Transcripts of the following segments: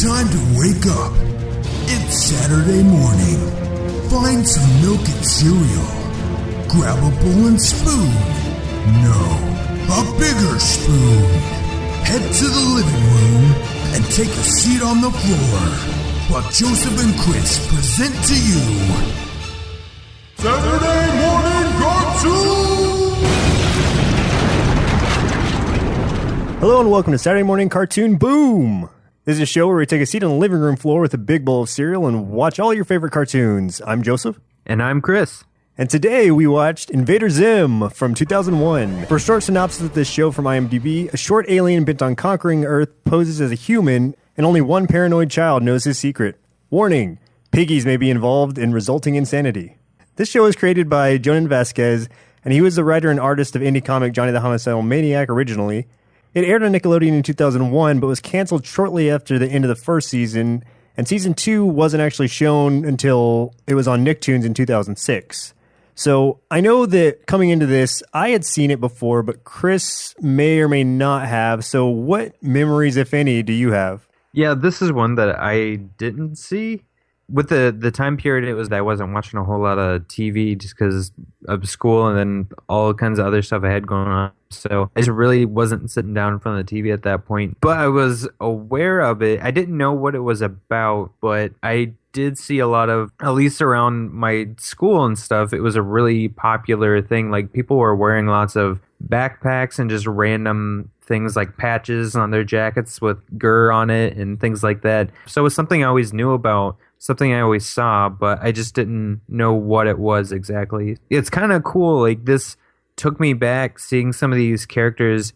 Time to wake up. It's Saturday morning. Find some milk and cereal. Grab a bowl and spoon. No, a bigger spoon. Head to the living room and take a seat on the floor while Joseph and Chris present to you Saturday Morning Cartoon! Hello and welcome to Saturday Morning Cartoon Boom! This is a show where we take a seat on the living room floor with a big bowl of cereal and watch all your favorite cartoons. I'm Joseph. And I'm Chris. And today we watched Invader Zim from 2001. For a short synopsis of this show from IMDB, a short alien bent on conquering Earth poses as a human, and only one paranoid child knows his secret. Warning, Piggies may be involved in resulting insanity. This show was created by Jonan Vasquez, and he was the writer and artist of indie comic Johnny the Homicidal Maniac originally. It aired on Nickelodeon in 2001, but was canceled shortly after the end of the first season, and season 2 wasn't actually shown until it was on Nicktoons in 2006. So I know that coming into this, I had seen it before, but Chris may or may not have. So what memories, if any, do you have? Yeah, this is one that I didn't see. With the time period, it was that I wasn't watching a whole lot of TV just because of school and then all kinds of other stuff I had going on. So I just really wasn't sitting down in front of the TV at that point. But I was aware of it. I didn't know what it was about, but I did see a lot of, at least around my school and stuff, it was a really popular thing. Like people were wearing lots of backpacks and just random things like patches on their jackets with Gur on it and things like that. So it was something I always knew about. Something I always saw, but I just didn't know what it was exactly. It's kind of cool. Like this took me back, seeing some of these characters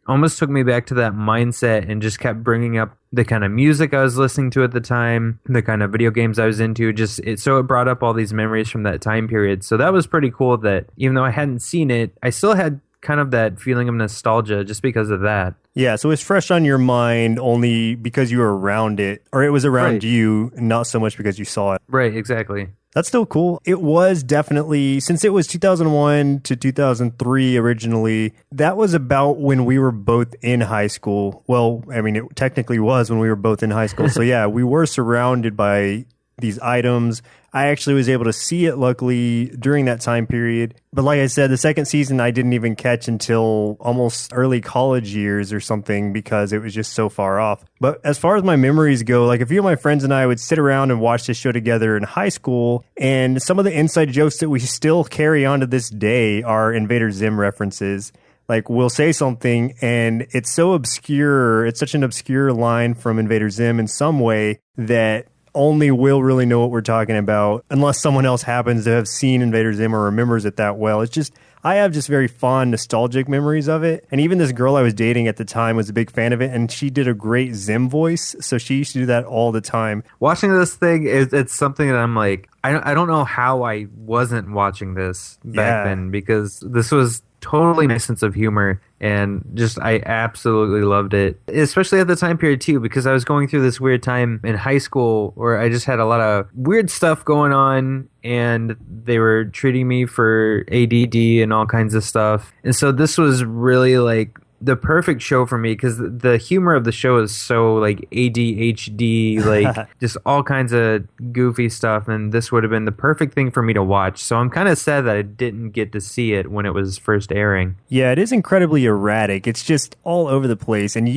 almost took me back to that mindset and just kept bringing up the kind of music I was listening to at the time, the kind of video games I was into. So it brought up all these memories from that time period. So that was pretty cool that even though I hadn't seen it, I still had kind of that feeling of nostalgia just because of that. Yeah, so it's fresh on your mind only because you were around it, or it was around you, not so much because you saw it. Right, exactly. That's still cool. It was definitely, since it was 2001 to 2003 originally, that was about when we were both in high school. Well, I mean, it technically was when we were both in high school. So yeah, we were surrounded by these items. I actually was able to see it, luckily, during that time period. But like I said, the second season I didn't even catch until almost early college years or something because it was just so far off. But as far as my memories go, like a few of my friends and I would sit around and watch this show together in high school, and some of the inside jokes that we still carry on to this day are Invader Zim references. Like, we'll say something, and it's so obscure, it's such an obscure line from Invader Zim in some way that only we'll really know what we're talking about unless someone else happens to have seen Invader Zim or remembers it that well. It's just, I have just very fond, nostalgic memories of it. And even this girl I was dating at the time was a big fan of it, and she did a great Zim voice, so she used to do that all the time. Watching this thing, it's something that I'm like, I don't know how I wasn't watching this back then, because this was totally my sense of humor, and just I absolutely loved it, especially at the time period too, because I was going through this weird time in high school where I just had a lot of weird stuff going on, and they were treating me for ADD and all kinds of stuff. And so this was really like the perfect show for me, because the humor of the show is so like ADHD, like just all kinds of goofy stuff, and this would have been the perfect thing for me to watch. So I'm kind of sad that I didn't get to see it when it was first airing. Yeah, it is incredibly erratic. It's just all over the place. And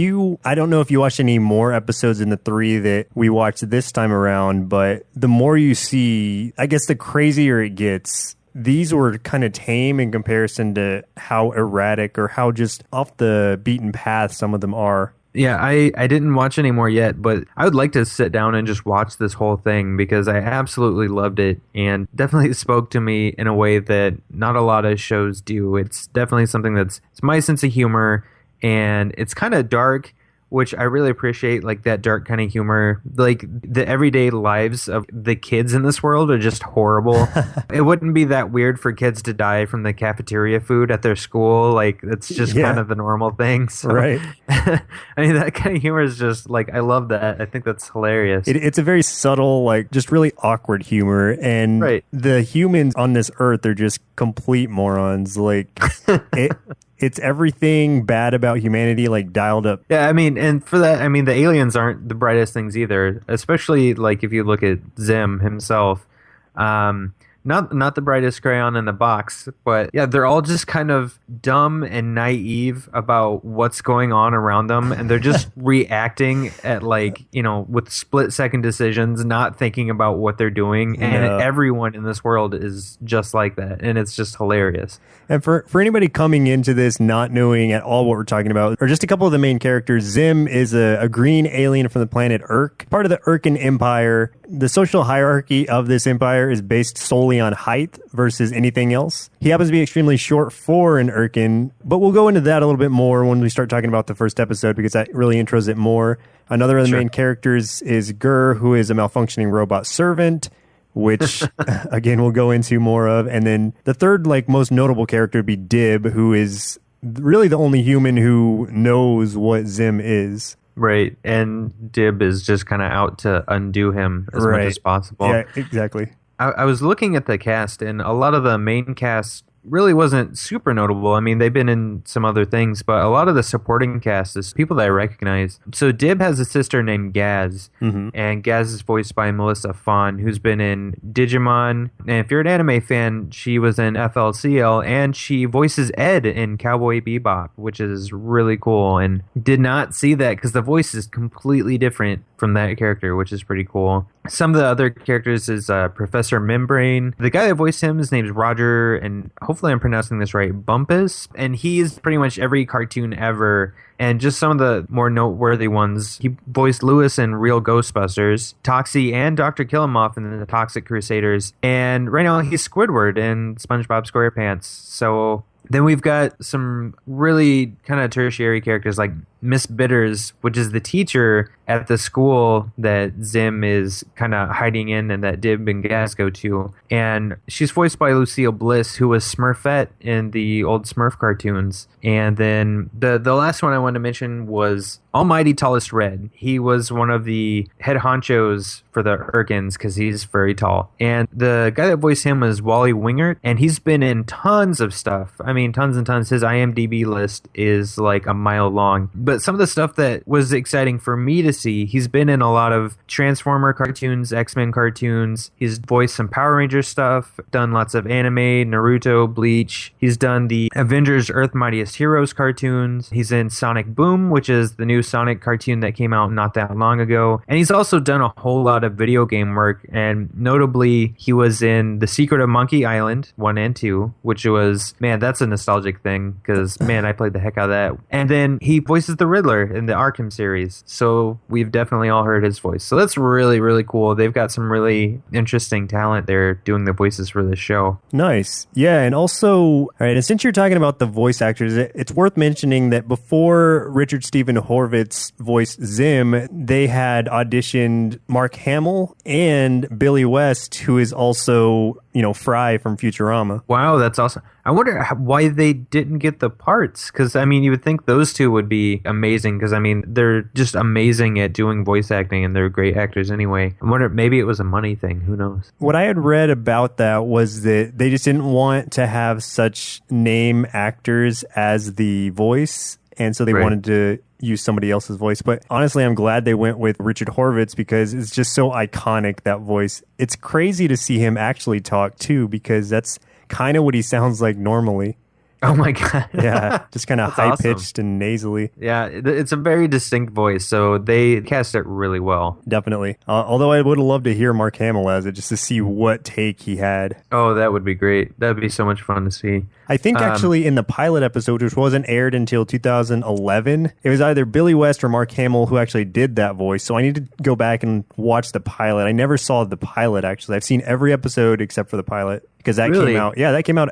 I don't know if you watched any more episodes in the 3 that we watched this time around, but the more you see, I guess the crazier it gets. These were kind of tame in comparison to how erratic or how just off the beaten path some of them are. Yeah, I didn't watch any more yet, but I would like to sit down and just watch this whole thing because I absolutely loved it and definitely spoke to me in a way that not a lot of shows do. It's definitely something it's my sense of humor, and it's kind of dark, which I really appreciate, like that dark kind of humor. Like the everyday lives of the kids in this world are just horrible. It wouldn't be that weird for kids to die from the cafeteria food at their school. Like it's just kind of the normal thing. So, right. I mean, that kind of humor is just like, I love that. I think that's hilarious. It's a very subtle, like just really awkward humor. And the humans on this earth are just complete morons. Like It's everything bad about humanity, like dialed up. Yeah, I mean, and for that, I mean, the aliens aren't the brightest things either, especially like if you look at Zim himself. Not the brightest crayon in the box, but yeah, they're all just kind of dumb and naive about what's going on around them, and they're just reacting at like, with split-second decisions, not thinking about what they're doing, and everyone in this world is just like that, and it's just hilarious. And for anybody coming into this not knowing at all what we're talking about, or just a couple of the main characters, Zim is a green alien from the planet Urk, part of the Urkan Empire. The social hierarchy of this empire is based solely on height versus anything else. He happens to be extremely short for an Urkan, but we'll go into that a little bit more when we start talking about the first episode, because that really intros it more. Another of the main characters is Gur, who is a malfunctioning robot servant, which, again, we'll go into more of. And then the third, most notable character would be Dib, who is really the only human who knows what Zim is. Right, and Dib is just kind of out to undo him as much as possible. Yeah, exactly. I was looking at the cast, and a lot of the main cast really wasn't super notable. I mean, they've been in some other things, but a lot of the supporting cast is people that I recognize. So Dib has a sister named Gaz, and Gaz is voiced by Melissa Fawn, who's been in Digimon. And if you're an anime fan, she was in FLCL, and she voices Ed in Cowboy Bebop, which is really cool. And did not see that because the voice is completely different from that character, which is pretty cool. Some of the other characters is Professor Membrane. The guy that voiced him, his name's Roger, and hopefully I'm pronouncing this right, Bumpus. And he's pretty much every cartoon ever. And just some of the more noteworthy ones, he voiced Lewis in Real Ghostbusters, Toxie and Dr. Killamoff in the Toxic Crusaders. And right now he's Squidward in SpongeBob SquarePants. So then we've got some really kind of tertiary characters like Miss Bitters, which is the teacher at the school that Zim is kind of hiding in and that Dib and Gaz go to. And she's voiced by Lucille Bliss, who was Smurfette in the old Smurf cartoons. And then the last one I wanted to mention was Almighty Tallest Red. He was one of the head honchos for the Urkins because he's very tall. And the guy that voiced him was Wally Wingert, and he's been in tons of stuff. I mean, tons and tons. His IMDb list is like a mile long. But some of the stuff that was exciting for me to see, he's been in a lot of Transformer cartoons, X-Men cartoons. He's voiced some Power Ranger stuff, done lots of anime, Naruto, Bleach. He's done the Avengers Earth Mightiest Heroes cartoons. He's in Sonic Boom, which is the new Sonic cartoon that came out not that long ago. And he's also done a whole lot of video game work. And notably, he was in The Secret of Monkey Island 1 and 2, which was, man, that's a nostalgic thing because, man, I played the heck out of that. And then he voices the Riddler in the Arkham series. So we've definitely all heard his voice. So that's really, really cool. They've got some really interesting talent there doing the voices for this show. Nice. Yeah, and also, all right, and since you're talking about the voice actors, it's worth mentioning that before Richard Stephen Horvitz voiced Zim, they had auditioned Mark Hamill and Billy West, who is also, Fry from Futurama. Wow, that's awesome. I wonder why they didn't get the parts, because, I mean, you would think those two would be amazing, because, I mean, they're just amazing at doing voice acting, and they're great actors anyway. I wonder, maybe it was a money thing. Who knows? What I had read about that was that they just didn't want to have such name actors as the voice, and so they wanted to use somebody else's voice. But honestly, I'm glad they went with Richard Horvitz because it's just so iconic, that voice. It's crazy to see him actually talk, too, because that's kind of what he sounds like normally. Oh my God. Yeah, just kind of high-pitched and nasally. Yeah, it's a very distinct voice, so they cast it really well. Definitely. Although I would have loved to hear Mark Hamill as it, just to see what take he had. Oh, that would be great. That would be so much fun to see. I think actually in the pilot episode, which wasn't aired until 2011, it was either Billy West or Mark Hamill who actually did that voice. So I need to go back and watch the pilot. I never saw the pilot, actually. I've seen every episode except for the pilot. Because that came out, that came out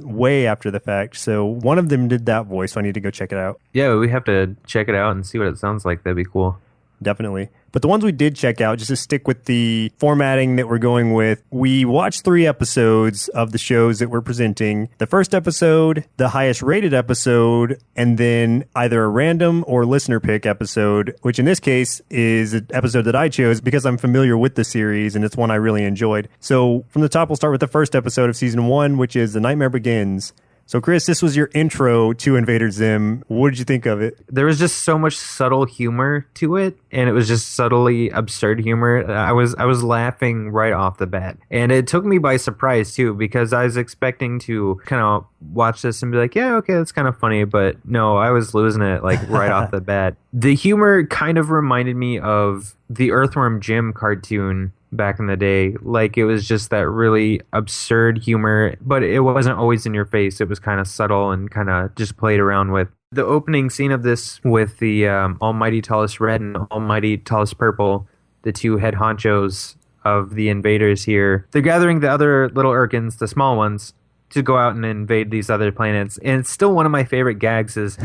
way after the fact. So one of them did that voice, so I need to go check it out. Yeah, we have to check it out and see what it sounds like. That'd be cool. Definitely. But the ones we did check out, just to stick with the formatting that we're going with, we watched 3 episodes of the shows that we're presenting. The first episode, the highest rated episode, and then either a random or listener pick episode, which in this case is an episode that I chose because I'm familiar with the series and it's one I really enjoyed. So from the top, we'll start with the first episode of season 1, which is The Nightmare Begins. So, Chris, this was your intro to Invader Zim. What did you think of it? There was just so much subtle humor to it, and it was just subtly absurd humor. I was laughing right off the bat, and it took me by surprise too, because I was expecting to kind of watch this and be like, yeah, okay, that's kind of funny, but no, I was losing it like right off the bat. The humor kind of reminded me of the Earthworm Jim cartoon back in the day. Like, it was just that really absurd humor, but it wasn't always in your face. It was kind of subtle and kind of just played around with. The opening scene of this with the Almighty Tallest Red and Almighty Tallest Purple, the two head honchos of the invaders here, they're gathering the other little Urkins, the small ones, to go out and invade these other planets. And it's still one of my favorite gags is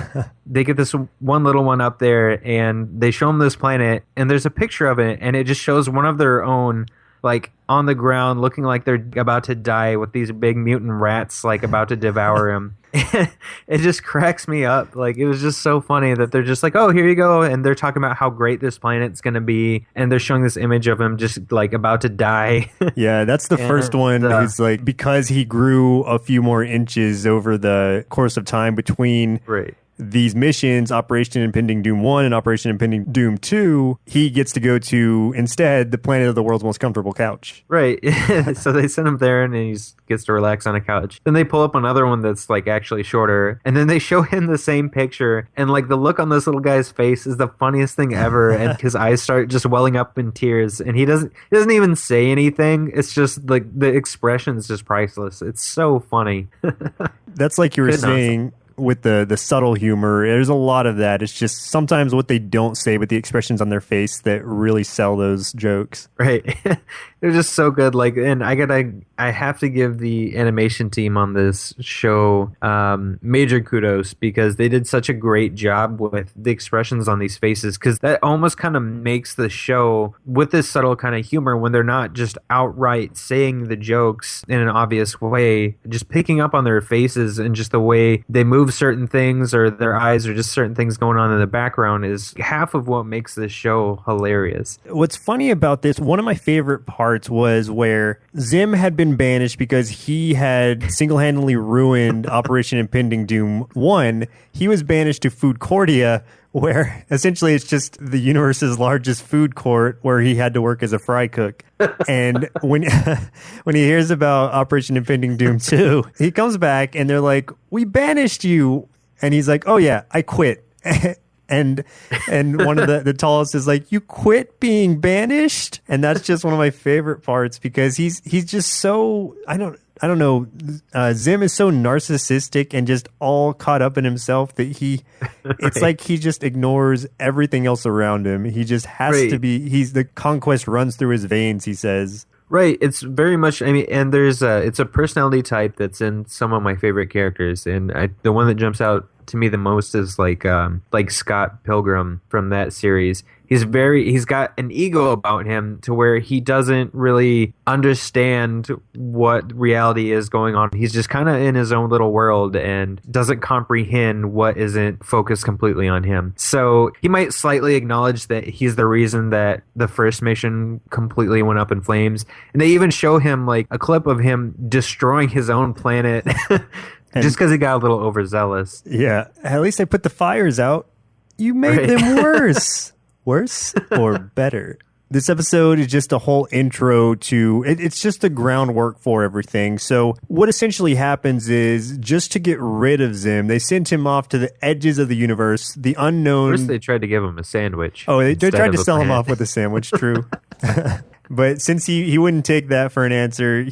they get this one little one up there and they show them this planet and there's a picture of it and it just shows one of their own like on the ground looking like they're about to die with these big mutant rats like about to devour him. It just cracks me up. Like, it was just so funny that they're just like, oh, here you go, and they're talking about how great this planet's gonna be, and they're showing this image of him just like about to die. Yeah, that's the first one. Who's like, because he grew a few more inches over the course of time between these missions, Operation Impending Doom 1 and Operation Impending Doom 2, he gets to go to, instead, the planet of the world's most comfortable couch. Right. So they send him there and he gets to relax on a couch. Then they pull up another one that's like actually shorter. And then they show him the same picture. And like the look on this little guy's face is the funniest thing ever. And his eyes start just welling up in tears. And he doesn't even say anything. It's just like the expression is just priceless. It's so funny. That's like you were saying. With the subtle humor, there's a lot of that. It's just sometimes what they don't say, but the expressions on their face that really sell those jokes. Right. It was just so good. Like, and I have to give the animation team on this show major kudos, because they did such a great job with the expressions on these faces, because that almost kind of makes the show with this subtle kind of humor when they're not just outright saying the jokes in an obvious way, just picking up on their faces and just the way they move certain things or their eyes or just certain things going on in the background is half of what makes this show hilarious. What's funny about this, one of my favorite parts was where Zim had been banished because he had single-handedly ruined Operation Impending Doom 1. He was banished to Foodcordia, where essentially it's just the universe's largest food court where he had to work as a fry cook. And when he hears about Operation Impending Doom 2, he comes back and they're like, we banished you. And he's like, oh yeah, I quit. And one of the tallest is like, you quit being banished? And that's just one of my favorite parts, because he's just so, I don't know. Zim is so narcissistic and just all caught up in himself that it's like he just ignores everything else around him. He just has to be, the conquest runs through his veins, he says. Right. It's very much, I mean, and it's a personality type that's in some of my favorite characters. And the one that jumps out to me the most is like Scott Pilgrim from that series. He's got an ego about him to where he doesn't really understand what reality is going on. He's just kind of in his own little world and doesn't comprehend what isn't focused completely on him. So he might slightly acknowledge that he's the reason that the first mission completely went up in flames. And they even show him like a clip of him destroying his own planet just because he got a little overzealous. Yeah. At least I put the fires out. You made them worse. Worse or better? This episode is just a whole intro to, it's just the groundwork for everything. So what essentially happens is, just to get rid of Zim, they sent him off to the edges of the universe, the unknown. First they tried to give him a sandwich. Oh, they tried to sell him off with a sandwich, true. But since he wouldn't take that for an answer,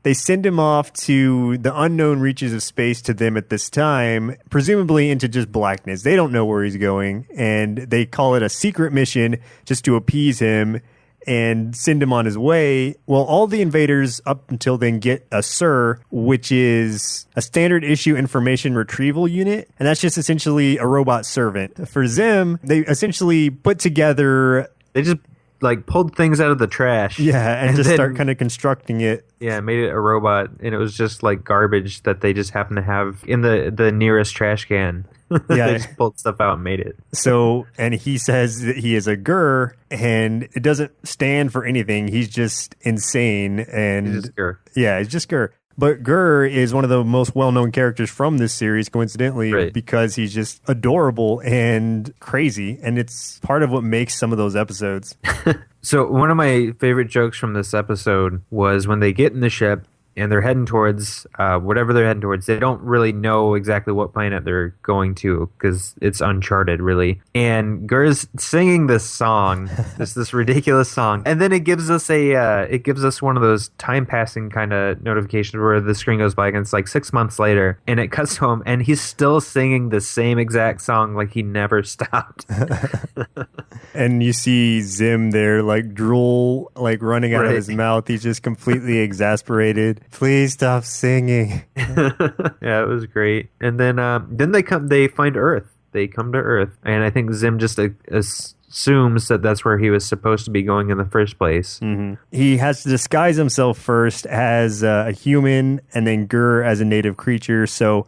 they send him off to the unknown reaches of space to them at this time, presumably into just blackness. They don't know where he's going, and they call it a secret mission just to appease him and send him on his way. Well, all the invaders up until then get a SIR, which is a standard issue information retrieval unit, and that's just essentially a robot servant. For Zim, they essentially put together... They just like pulled things out of the trash. Yeah, and just then start kind of constructing it. Yeah, made it a robot, and it was just like garbage that they just happened to have in the nearest trash can. Yeah. They just pulled stuff out and made it. So, and he says that he is a Gur, and it doesn't stand for anything. He's just insane. And he's just Gur. Yeah, he's just Gur. But Gurr is one of the most well-known characters from this series, coincidentally, Right. because he's just adorable and crazy, and it's part of what makes some of those episodes. So one of my favorite jokes from this episode was when they get in the ship and they're heading towards whatever they're heading towards. They don't really know exactly what planet they're going to because it's uncharted, really. And Gur's singing this song, this ridiculous song, and then it gives us one of those time passing kind of notifications where the screen goes by and it's like 6 months later, and it cuts to him, and he's still singing the same exact song like he never stopped. And you see Zim there, like drool, like running out of his mouth. He's just completely exasperated. Please stop singing. Yeah, it was great. And then they find Earth. They come to Earth, and I think Zim just assumes that that's where he was supposed to be going in the first place. Mm-hmm. He has to disguise himself first as a human, and then Gurr as a native creature. So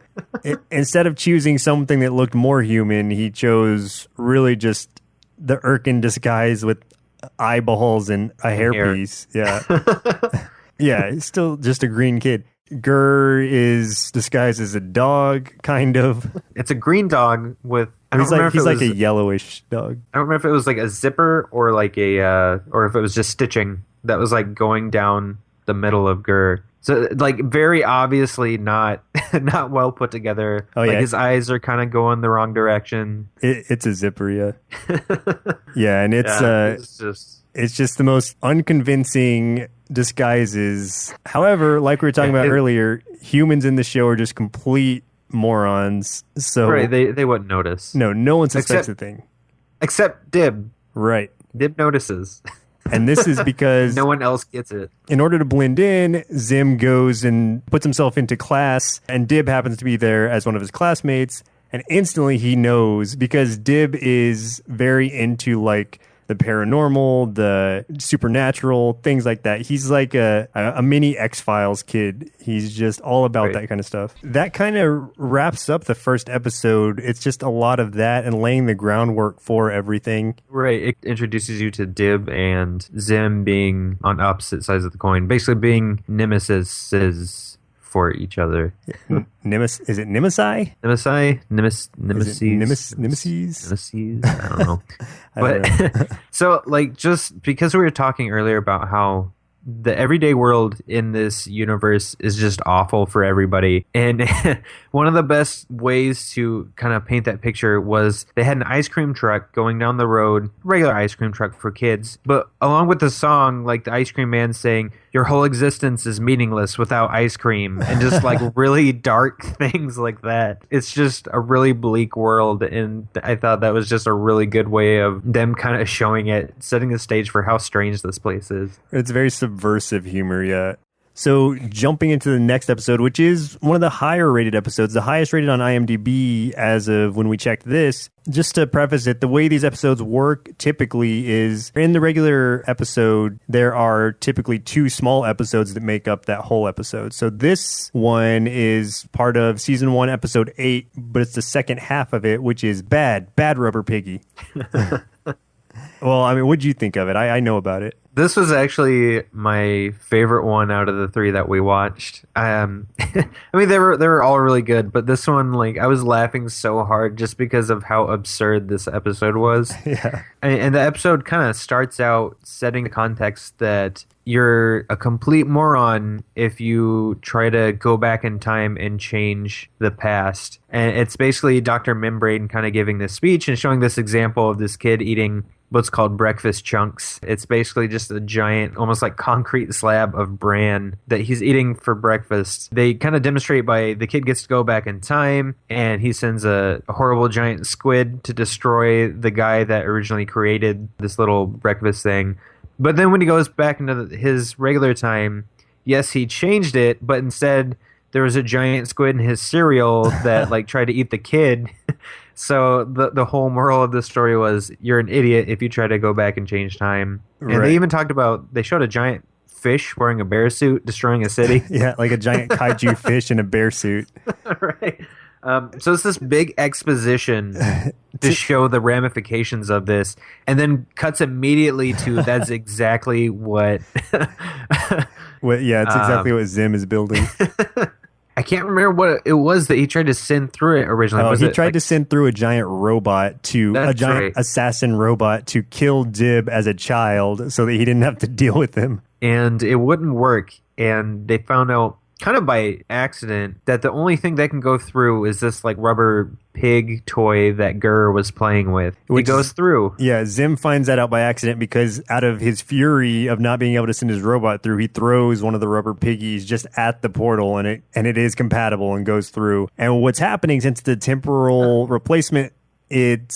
instead of choosing something that looked more human, he chose really just the Irken disguise with eyeballs and a hairpiece. Yeah. Yeah, he's still just a green kid. Gurr is disguised as a dog, kind of. It's a green dog with... He's like a yellowish dog. I don't remember if it was like a zipper or like or if it was just stitching that was like going down the middle of Gurr. So like very obviously not well put together. Oh, like yeah. his eyes are kind of going the wrong direction. It's a zipper, yeah. Yeah, and it's just the most unconvincing disguises. However, like we were talking about earlier, humans in the show are just complete morons. So right, they wouldn't notice. No one suspects a thing. Except Dib. Right. Dib notices. And this is because no one else gets it. In order to blend in, Zim goes and puts himself into class, and Dib happens to be there as one of his classmates, and instantly he knows because Dib is very into like the paranormal, the supernatural, things like that. He's like a mini X-Files kid. He's just all about that kind of stuff. That kind of wraps up the first episode. It's just a lot of that and laying the groundwork for everything. Right. It introduces you to Dib and Zim being on opposite sides of the coin, basically being nemesis for each other. Is it Nemesi? Nemesis? I don't know. But so like just because we were talking earlier about how the everyday world in this universe is just awful for everybody. And one of the best ways to kind of paint that picture was they had an ice cream truck going down the road, regular ice cream truck for kids. But along with the song, like the ice cream man saying, your whole existence is meaningless without ice cream, and just like really dark things like that. It's just a really bleak world. And I thought that was just a really good way of them kind of showing it, setting the stage for how strange this place is. It's very subversive humor, yeah. So jumping into the next episode, which is one of the higher rated episodes, the highest rated on IMDb as of when we checked this. Just to preface it, the way these episodes work typically is in the regular episode, there are typically 2 small episodes that make up that whole episode. So this one is part of season 1, episode 8, but it's the second half of it, which is Bad Rubber Piggy. Well, I mean, what'd you think of it? I know about it. This was actually my favorite one out of the 3 that we watched. I mean, they were all really good, but this one, like, I was laughing so hard just because of how absurd this episode was. Yeah. And the episode kind of starts out setting the context that you're a complete moron if you try to go back in time and change the past. And it's basically Dr. Membrane kind of giving this speech and showing this example of this kid eating what's called breakfast chunks. It's basically just a giant, almost like concrete slab of bran that he's eating for breakfast. They kind of demonstrate by the kid gets to go back in time, and he sends a horrible giant squid to destroy the guy that originally created this little breakfast thing. But then when he goes back into his regular time, yes, he changed it, but instead there was a giant squid in his cereal that like tried to eat the kid. So the whole moral of the story was you're an idiot if you try to go back and change time. And They even talked about, they showed a giant fish wearing a bear suit destroying a city. Yeah, like a giant kaiju fish in a bear suit. Right. So it's this big exposition to show the ramifications of this, and then cuts immediately to that's exactly what Well, yeah, it's exactly what Zim is building. I can't remember what it was that he tried to send through it originally. Oh, he tried to send through a giant assassin robot to kill Dib as a child so that he didn't have to deal with him. And it wouldn't work. And they found out kind of by accident that the only thing that can go through is this like rubber pig toy that Gurr was playing with. It goes through. Yeah, Zim finds that out by accident because out of his fury of not being able to send his robot through, he throws one of the rubber piggies just at the portal and it is compatible and goes through. And what's happening since the temporal replacement, it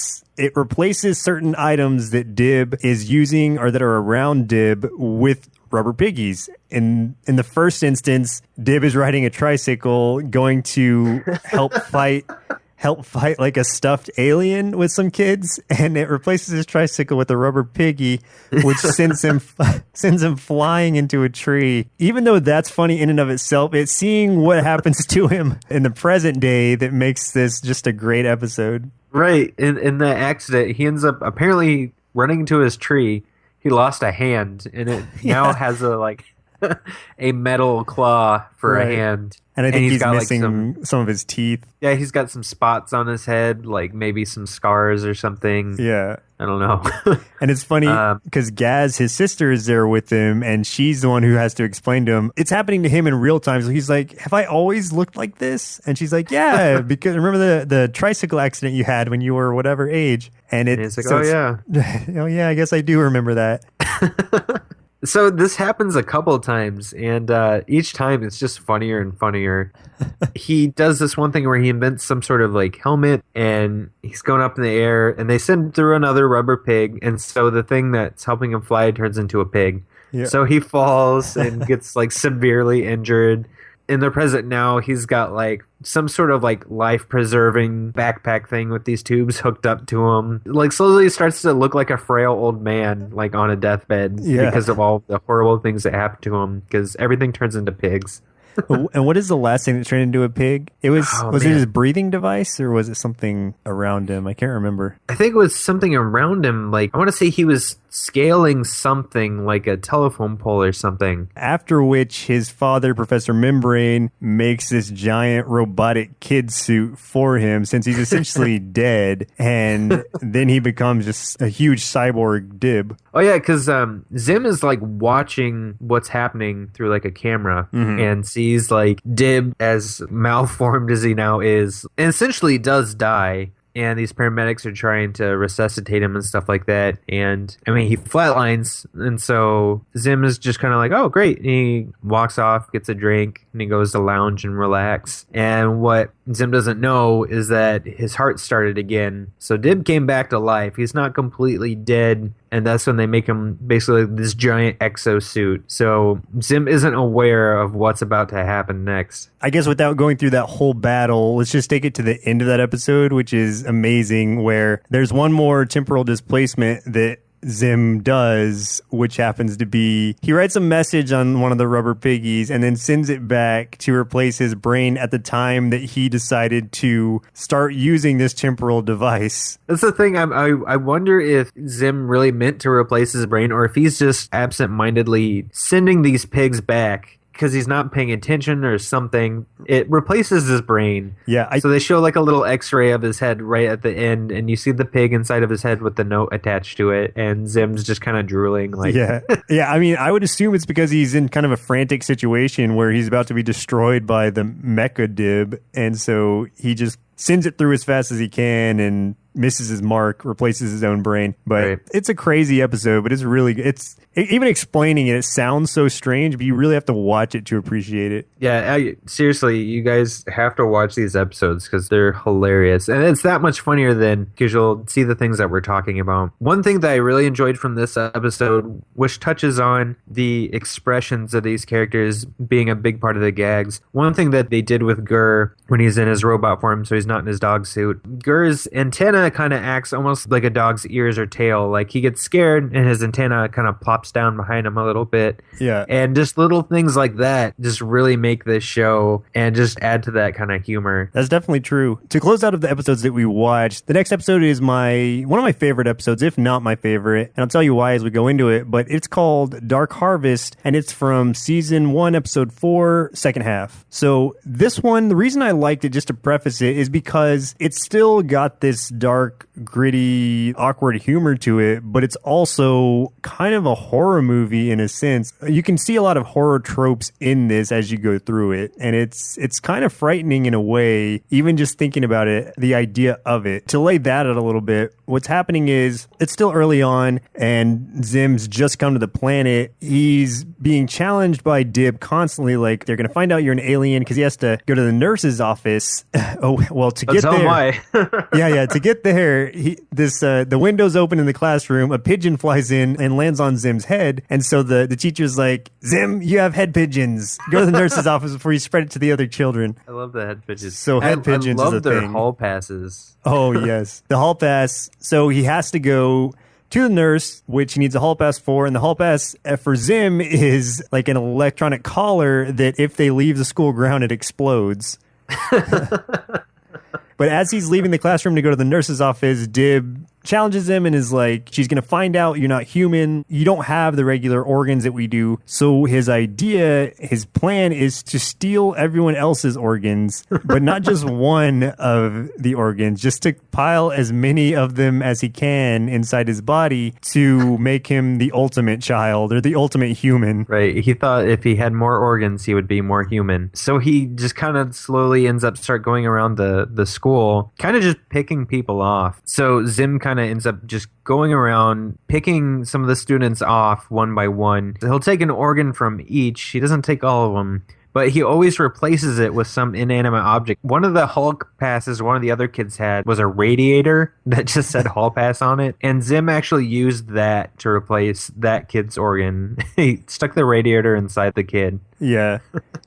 replaces certain items that Dib is using or that are around Dib with rubber piggies. In the first instance, Dib is riding a tricycle going to help fight like a stuffed alien with some kids, and it replaces his tricycle with a rubber piggy, which sends him flying into a tree. Even though that's funny in and of itself, it's seeing what happens to him in the present day that makes this just a great episode. Right. In the accident, he ends up apparently running into his tree. He lost a hand, and it now has a metal claw for a hand. And I think he's got missing some of his teeth. Yeah, he's got some spots on his head, like maybe some scars or something. Yeah. I don't know. And it's funny because Gaz, his sister, is there with him, and she's the one who has to explain to him. It's happening to him in real time. So he's like, have I always looked like this? And she's like, yeah, because remember the tricycle accident you had when you were whatever age? And it's like, oh, yeah, I guess I do remember that. So this happens a couple of times, and each time it's just funnier and funnier. He does this one thing where he invents some sort of like helmet, and he's going up in the air, and they send through another rubber pig, and so the thing that's helping him fly turns into a pig. Yeah. So he falls and gets like severely injured. In the present now, he's got like some sort of like life-preserving backpack thing with these tubes hooked up to him. Like slowly starts to look like a frail old man, like on a deathbed because of all the horrible things that happen to him. Because everything turns into pigs. And what is the last thing that turned into a pig? It was it his breathing device or was it something around him? I can't remember. I think it was something around him. Like I want to say he was scaling something like a telephone pole or something. After which his father, Professor Membrane, makes this giant robotic kid suit for him since he's essentially dead. And then he becomes just a huge cyborg Dib. Oh, yeah, because Zim is like watching what's happening through like a camera and sees like Dib, as malformed as he now is, and essentially does die. And these paramedics are trying to resuscitate him and stuff like that. And, I mean, he flatlines. And so Zim is just kind of like, oh, great. And he walks off, gets a drink, and he goes to lounge and relax. And what Zim doesn't know is that his heart started again. So Dib came back to life. He's not completely dead. And that's when they make him basically this giant exosuit. So Zim isn't aware of what's about to happen next. I guess without going through that whole battle, let's just take it to the end of that episode, which is amazing, where there's one more temporal displacement that Zim does, which happens to be he writes a message on one of the rubber piggies and then sends it back to replace his brain at the time that he decided to start using this temporal device. That's the thing. I wonder if Zim really meant to replace his brain or if he's just absent-mindedly sending these pigs back because he's not paying attention or something. It replaces his brain. Yeah. So they show like a little x-ray of his head right at the end, and you see the pig inside of his head with the note attached to it, and Zim's just kind of drooling. Like, yeah. Yeah, I mean, I would assume it's because he's in kind of a frantic situation where he's about to be destroyed by the mecha Dib, and so he just sends it through as fast as he can and misses his mark, replaces his own brain. But It's a crazy episode, but it's really good. Even explaining it sounds so strange, but you really have to watch it to appreciate it. Yeah, seriously, you guys have to watch these episodes because they're hilarious. And it's that much funnier than because you'll see the things that we're talking about. One thing that I really enjoyed from this episode, which touches on the expressions of these characters being a big part of the gags. One thing that they did with Gurr when he's in his robot form, so he's not in his dog suit. Gur's antenna kind of acts almost like a dog's ears or tail. Like he gets scared and his antenna kind of plops down behind him a little bit. Yeah. And just little things like that just really make this show and just add to that kind of humor. That's definitely true. To close out of the episodes that we watched, the next episode is one of my favorite episodes, if not my favorite. And I'll tell you why as we go into it, but it's called Dark Harvest, and it's from season 1, episode 4, second half. So this one, the reason I liked it, just to preface it, is because it's still got this dark, gritty, awkward humor to it, but it's also kind of a horror movie in a sense. You can see a lot of horror tropes in this as you go through it, and it's kind of frightening in a way, even just thinking about it, the idea of it. To lay that out a little bit, what's happening is it's still early on, and Zim's just come to the planet. He's being challenged by Dib constantly, like they're going to find out you're an alien because he has to go to the nurse's office. To get there, to get there, the window's open in the classroom. A pigeon flies in and lands on Zim's head, and so the teacher's like, "Zim, you have head pigeons. Go to the nurse's office before you spread it to the other children." I love the head pigeons. So head pigeons I love is a their thing. hall passes. Oh yes, the hall pass. So he has to go to the nurse, which he needs a hall pass for, and the hall pass for Zim is like an electronic collar that if they leave the school ground, it explodes. But as he's leaving the classroom to go to the nurse's office, Dib challenges him and is like, she's going to find out you're not human. You don't have the regular organs that we do. So his plan is to steal everyone else's organs, but not just one of the organs, just to pile as many of them as he can inside his body to make him the ultimate child or the ultimate human. Right. He thought if he had more organs, he would be more human. So he just kind of slowly ends up going around the school, kind of just picking people off. So Zim kind of ends up just going around picking some of the students off one by one. He'll take an organ from each. He doesn't take all of them, but he always replaces it with some inanimate object. One of the Hulk passes one of the other kids had was a radiator that just said Hall Pass on it. And Zim actually used that to replace that kid's organ. He stuck the radiator inside the kid. Yeah.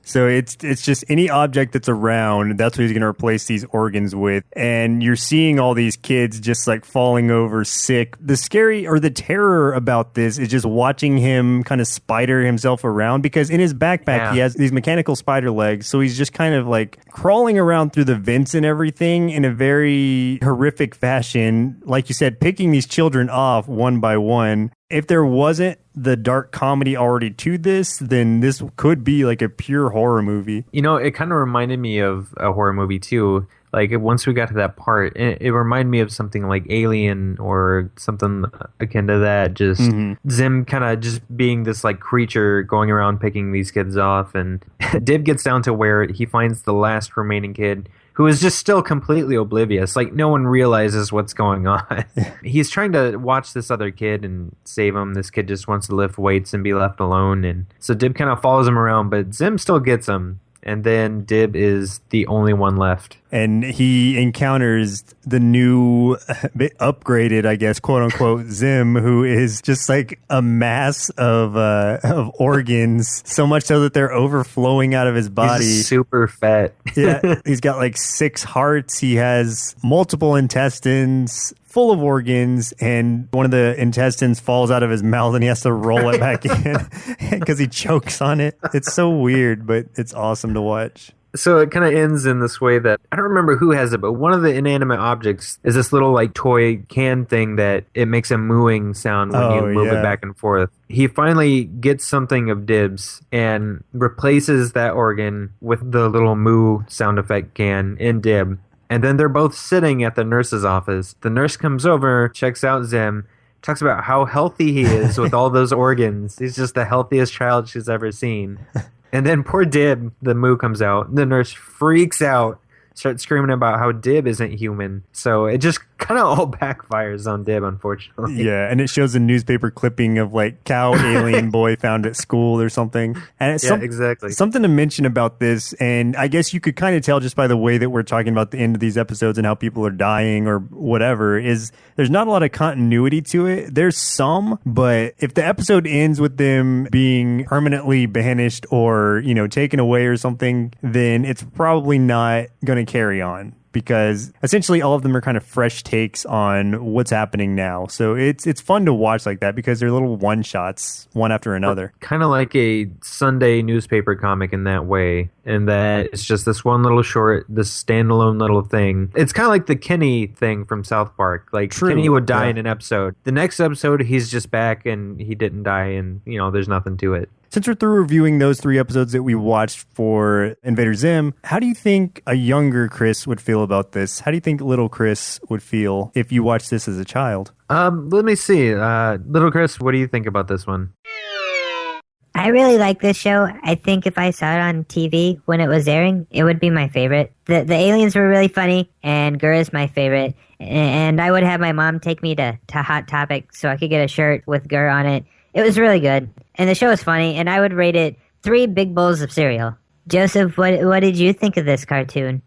So it's just any object that's around, that's what he's going to replace these organs with. And you're seeing all these kids just like falling over sick. The scary or the terror about this is just watching him kind of spider himself around, because in his backpack, he has these mechanical spider legs. So he's just kind of like crawling around through the vents and everything in a very horrific fashion. Like you said, picking these children off one by one. If there wasn't the dark comedy already to this, then this could be like a pure horror movie. You know, it kind of reminded me of a horror movie too. Like once we got to that part, it reminded me of something like Alien or something akin to that. Just Zim kind of just being this like creature going around picking these kids off. And Dib gets down to where he finds the last remaining kid, who is just still completely oblivious. Like, no one realizes what's going on. He's trying to watch this other kid and save him. This kid just wants to lift weights and be left alone. And so Dib kind of follows him around, but Zim still gets him. And then Dib is the only one left. And he encounters the new, upgraded, I guess, quote unquote, Zim, who is just like a mass of organs, so much so that they're overflowing out of his body. He's super fat. Yeah, he's got like 6 hearts. He has multiple intestines full of organs, and one of the intestines falls out of his mouth and he has to roll it back in because he chokes on it. It's so weird, but it's awesome to watch. So it kind of ends in this way that I don't remember who has it, but one of the inanimate objects is this little like toy can thing that it makes a mooing sound when you move it back and forth. He finally gets something of Dib's and replaces that organ with the little moo sound effect can in Dib. And then they're both sitting at the nurse's office. The nurse comes over, checks out Zim, talks about how healthy he is with all those organs. He's just the healthiest child she's ever seen. And then poor Dib, the moo comes out. The nurse freaks out, starts screaming about how Dib isn't human. So it just kind of all backfires on Dib, unfortunately. Yeah, and it shows a newspaper clipping of like cow alien boy found at school or something. And it's exactly. Something to mention about this, and I guess you could kind of tell just by the way that we're talking about the end of these episodes and how people are dying or whatever, is there's not a lot of continuity to it. There's some, but if the episode ends with them being permanently banished or, taken away or something, then it's probably not going to carry on. because essentially all of them are kind of fresh takes on what's happening now. So it's fun to watch like that because they're little one-shots, one after another. Kind of like a Sunday newspaper comic in that way, in that it's just this one little short, this standalone little thing. It's kind of like the Kenny thing from South Park. Like, True, Kenny would die yeah. in an episode. The next episode, he's just back and he didn't die, and, you know, there's nothing to it. Since we're through reviewing those 3 episodes that we watched for Invader Zim, how do you think a younger Chris would feel about this? How do you think little Chris would feel if you watched this as a child? Let me see. Little Chris, what do you think about this one? I really like this show. I think if I saw it on TV when it was airing, it would be my favorite. The aliens were really funny, and Gur is my favorite. And I would have my mom take me to Hot Topic so I could get a shirt with Gur on it. It was really good. And the show was funny, and I would rate it 3 big bowls of cereal. Joseph, what did you think of this cartoon?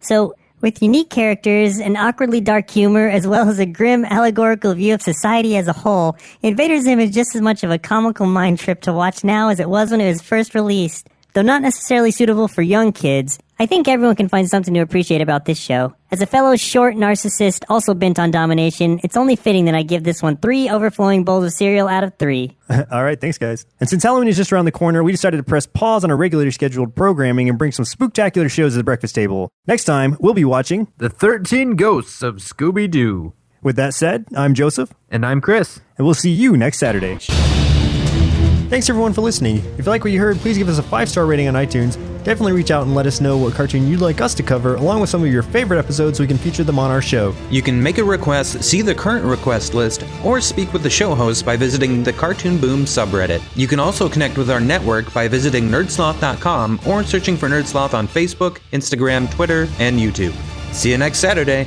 So, with unique characters, an awkwardly dark humor, as well as a grim allegorical view of society as a whole, Invader Zim is just as much of a comical mind trip to watch now as it was when it was first released. Though not necessarily suitable for young kids, I think everyone can find something to appreciate about this show. As a fellow short narcissist also bent on domination, it's only fitting that I give this one 3 overflowing bowls of cereal out of 3. All right, thanks, guys. And since Halloween is just around the corner, we decided to press pause on our regularly scheduled programming and bring some spooktacular shows to the breakfast table. Next time, we'll be watching The 13 Ghosts of Scooby-Doo. With that said, I'm Joseph. And I'm Chris. And we'll see you next Saturday. Thanks everyone for listening. If you like what you heard, please give us a 5-star rating on iTunes. Definitely reach out and let us know what cartoon you'd like us to cover, along with some of your favorite episodes so we can feature them on our show. You can make a request, see the current request list, or speak with the show host by visiting the Cartoon Boom subreddit. You can also connect with our network by visiting nerdsloth.com or searching for Nerdsloth on Facebook, Instagram, Twitter, and YouTube. See you next Saturday.